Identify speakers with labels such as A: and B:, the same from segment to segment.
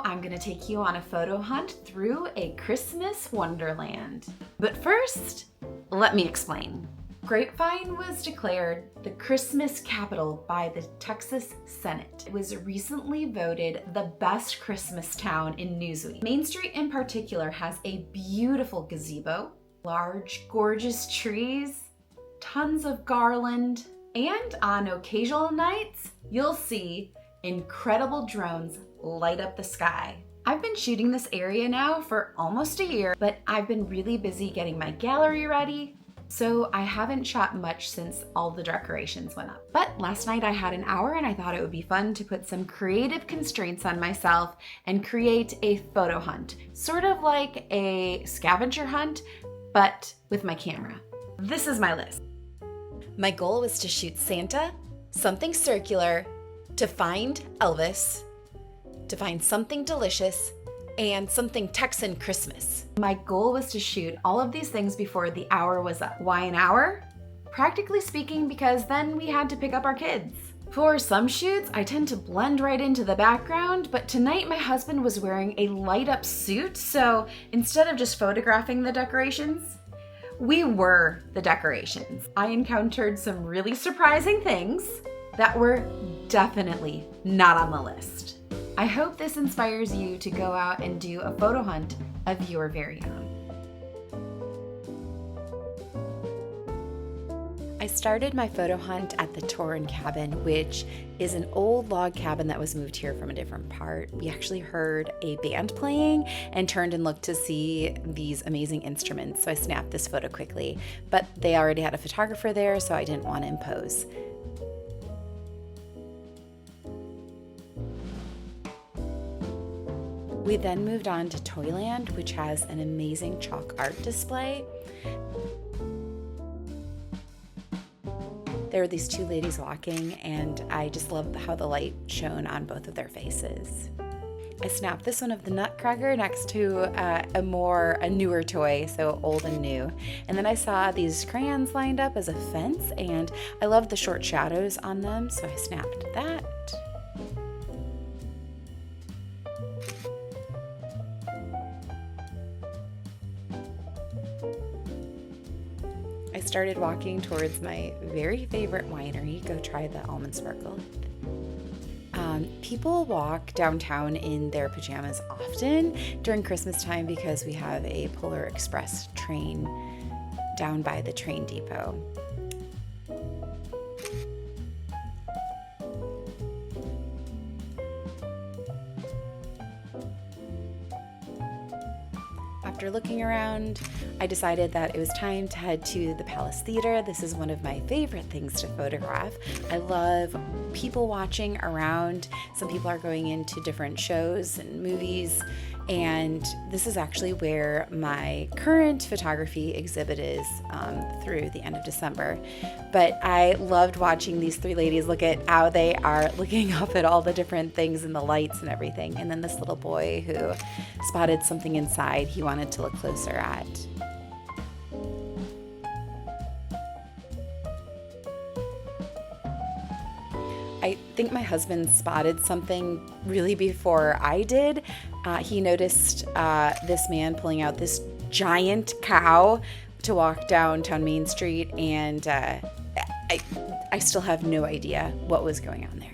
A: I'm gonna take you on a photo hunt through a Christmas wonderland. But first, let me explain. Grapevine was declared the Christmas capital by the Texas Senate. It was recently voted the best Christmas town in Newsweek. Main Street in particular has a beautiful gazebo, large, gorgeous trees, tons of garland, and on occasional nights, you'll see incredible drones light up the sky. I've been shooting this area now for almost a year, but I've been really busy getting my gallery ready, so I haven't shot much since all the decorations went up. But last night I had an hour and I thought it would be fun to put some creative constraints on myself and create a photo hunt, sort of like a scavenger hunt, but with my camera. This is my list. My goal was to shoot Santa, something circular, to find Elvis, to find something delicious, and something Texan Christmas. My goal was to shoot all of these things before the hour was up. Why an hour? Practically speaking, because then we had to pick up our kids. For some shoots, I tend to blend right into the background, but tonight my husband was wearing a light-up suit, so instead of just photographing the decorations, we were the decorations. I encountered some really surprising things that were definitely not on the list. I hope this inspires you to go out and do a photo hunt of your very own. I started my photo hunt at the Torrin Cabin, which is an old log cabin that was moved here from a different part. We actually heard a band playing and turned and looked to see these amazing instruments, so I snapped this photo quickly. But they already had a photographer there, so I didn't want to impose. We then moved on to Toyland, which has an amazing chalk art display. There were these two ladies walking, and I just loved how the light shone on both of their faces. I snapped this one of the Nutcracker next to a newer toy, so old and new. And then I saw these crayons lined up as a fence, and I loved the short shadows on them, so I snapped that. I started walking towards my very favorite winery. Go try the almond sparkle. People walk downtown in their pajamas often during Christmas time because we have a Polar Express train down by the train depot. After looking around, I decided that it was time to head to the Palace Theater. This is one of my favorite things to photograph. I love people watching around. Some people are going into different shows and movies, and this is actually where my current photography exhibit is through the end of December. But I loved watching these three ladies look at how they are looking up at all the different things and the lights and everything. And then this little boy who spotted something inside he wanted to look closer at. I think my husband spotted something really before I did. He noticed this man pulling out this giant cow to walk downtown Main Street, and I still have no idea what was going on there.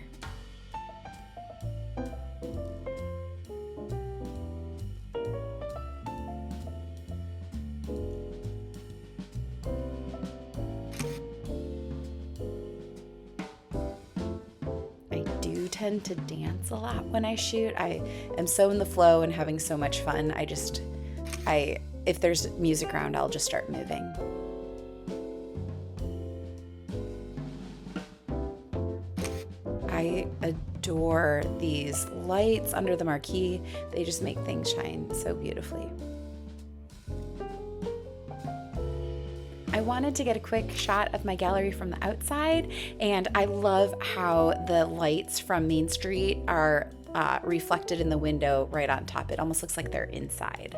A: Tend to dance a lot when I shoot. I am so in the flow and having so much fun. If there's music around, I'll just start moving. I adore these lights under the marquee. They just make things shine so beautifully. I wanted to get a quick shot of my gallery from the outside, and I love how the lights from Main Street are reflected in the window right on top. It almost looks like they're inside.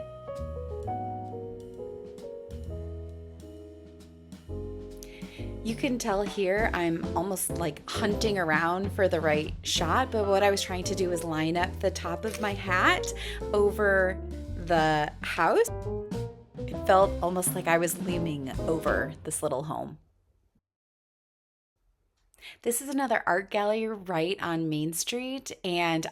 A: You can tell here I'm almost like hunting around for the right shot, but what I was trying to do was line up the top of my hat over the house. It felt almost like I was looming over this little home. This is another art gallery right on Main Street, and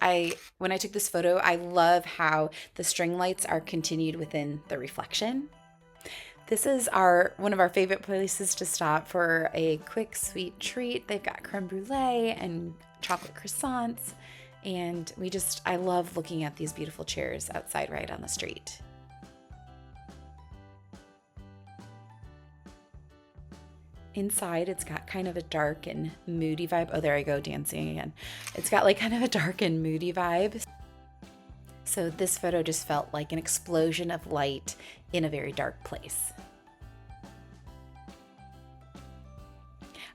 A: when I took this photo, I love how the string lights are continued within the reflection. This is one of our favorite places to stop for a quick sweet treat. They've got creme brulee and chocolate croissants, and I love looking at these beautiful chairs outside right on the street. Inside, it's got kind of a dark and moody vibe. Oh, there I go, dancing again. It's got like kind of a dark and moody vibe. So this photo just felt like an explosion of light in a very dark place.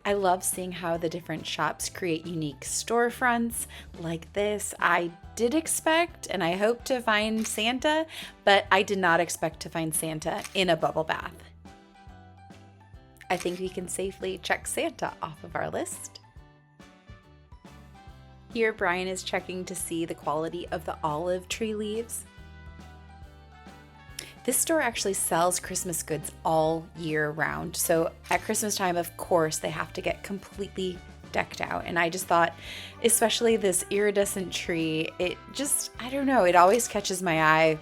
A: I love seeing how the different shops create unique storefronts like this. I did expect and I hope to find Santa, but I did not expect to find Santa in a bubble bath. I think we can safely check Santa off of our list. Here, Brian is checking to see the quality of the olive tree leaves. This store actually sells Christmas goods all year round. So at Christmas time, of course, they have to get completely decked out. And I just thought, especially this iridescent tree, I don't know, it always catches my eye.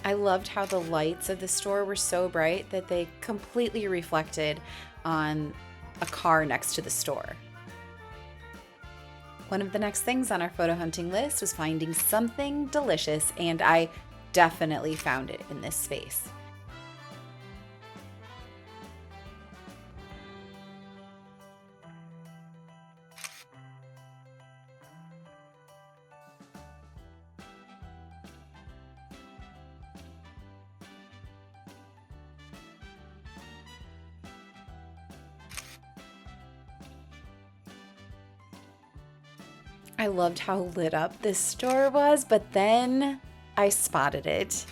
A: I loved how the lights of the store were so bright that they completely reflected on a car next to the store. One of the next things on our photo hunting list was finding something delicious, and I definitely found it in this space. I loved how lit up this store was, but then I spotted it.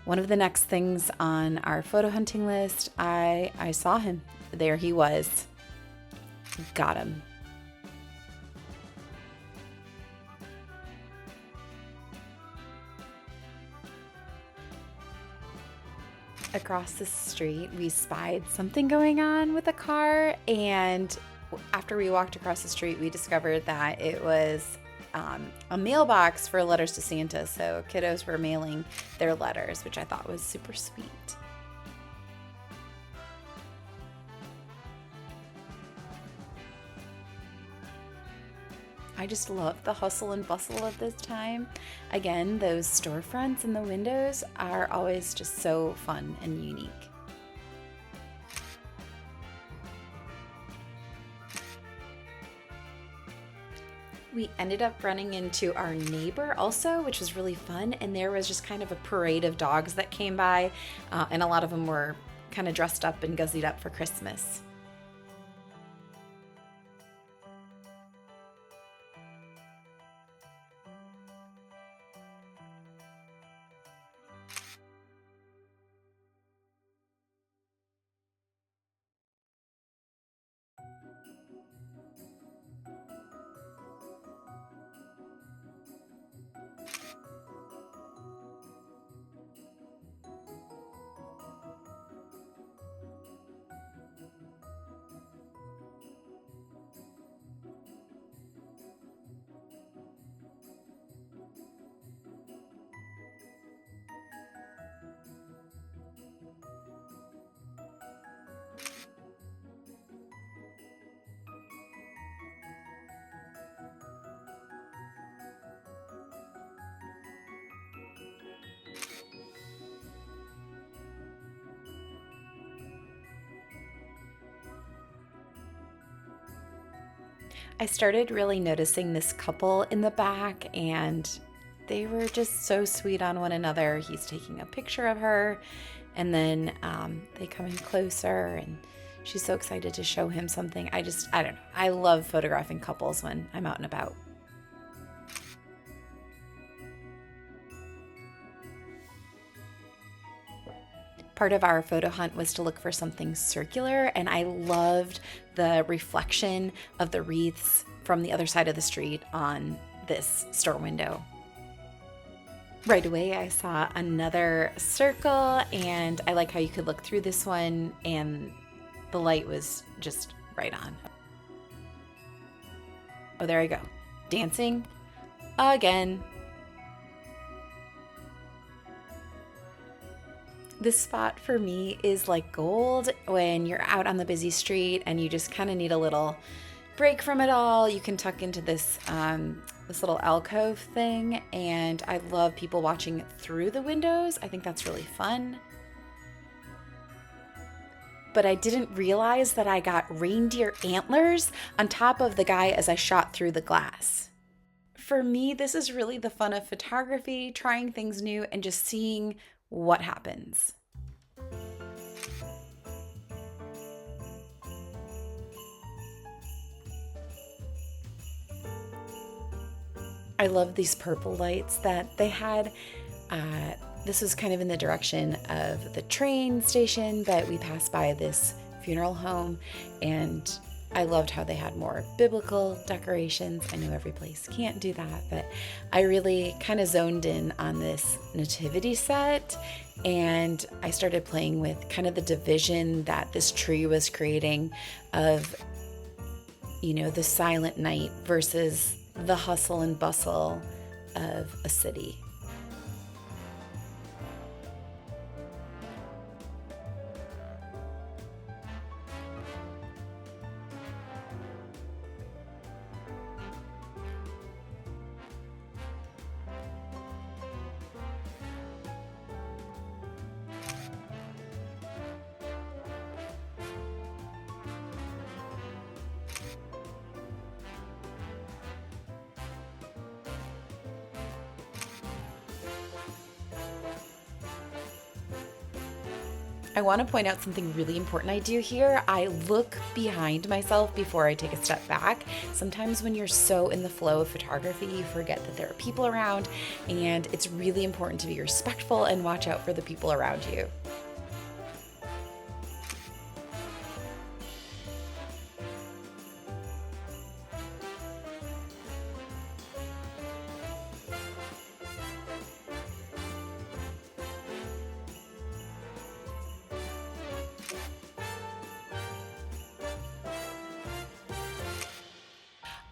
A: One of the next things on our photo hunting list, I saw him. There he was. Got him. Across the street, we spied something going on with a car, and after we walked across the street, we discovered that it was a mailbox for letters to Santa. So kiddos were mailing their letters, which I thought was super sweet. I just love the hustle and bustle of this time. Again, those storefronts and the windows are always just so fun and unique. We ended up running into our neighbor also, which was really fun. And there was just kind of a parade of dogs that came by, and a lot of them were kind of dressed up and guzzied up for Christmas. I started really noticing this couple in the back, and they were just so sweet on one another. He's taking a picture of her, and then they come in closer, and she's so excited to show him something. I don't know. I love photographing couples when I'm out and about. Part of our photo hunt was to look for something circular, and I loved the reflection of the wreaths from the other side of the street on this store window. Right away, I saw another circle, and I like how you could look through this one, and the light was just right on. Oh, there I go. Dancing again. This spot for me is like gold when you're out on the busy street and you just kind of need a little break from it all. You can tuck into this this little alcove thing, and I love people watching through the windows. I think that's really fun. But I didn't realize that I got reindeer antlers on top of the guy as I shot through the glass. For me, this is really the fun of photography, trying things new and just seeing what happens. I love these purple lights that they had. This was kind of in the direction of the train station, but we passed by this funeral home, and I loved how they had more biblical decorations. I know every place can't do that, but I really kind of zoned in on this nativity set, and I started playing with kind of the division that this tree was creating of, you know, the silent night versus the hustle and bustle of a city. I want to point out something really important I do here. I look behind myself before I take a step back. Sometimes when you're so in the flow of photography, you forget that there are people around, and it's really important to be respectful and watch out for the people around you.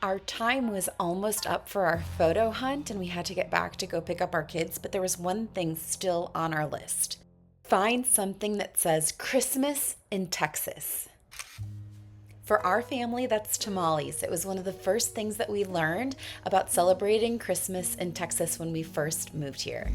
A: Our time was almost up for our photo hunt, and we had to get back to go pick up our kids, but there was one thing still on our list. Find something that says Christmas in Texas. For our family, that's tamales. It was one of the first things that we learned about celebrating Christmas in Texas when we first moved here.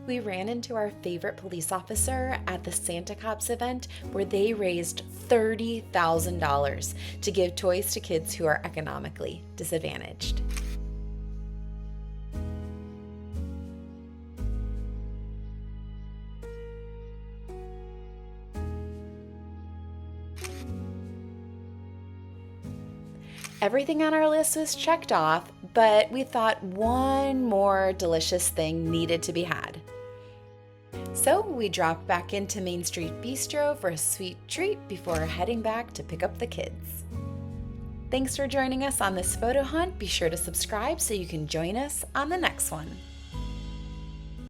A: We ran into our favorite police officer at the Santa Cops event where they raised $30,000 to give toys to kids who are economically disadvantaged. Everything on our list was checked off, but we thought one more delicious thing needed to be had. So we dropped back into Main Street Bistro for a sweet treat before heading back to pick up the kids. Thanks for joining us on this photo hunt. Be sure to subscribe so you can join us on the next one.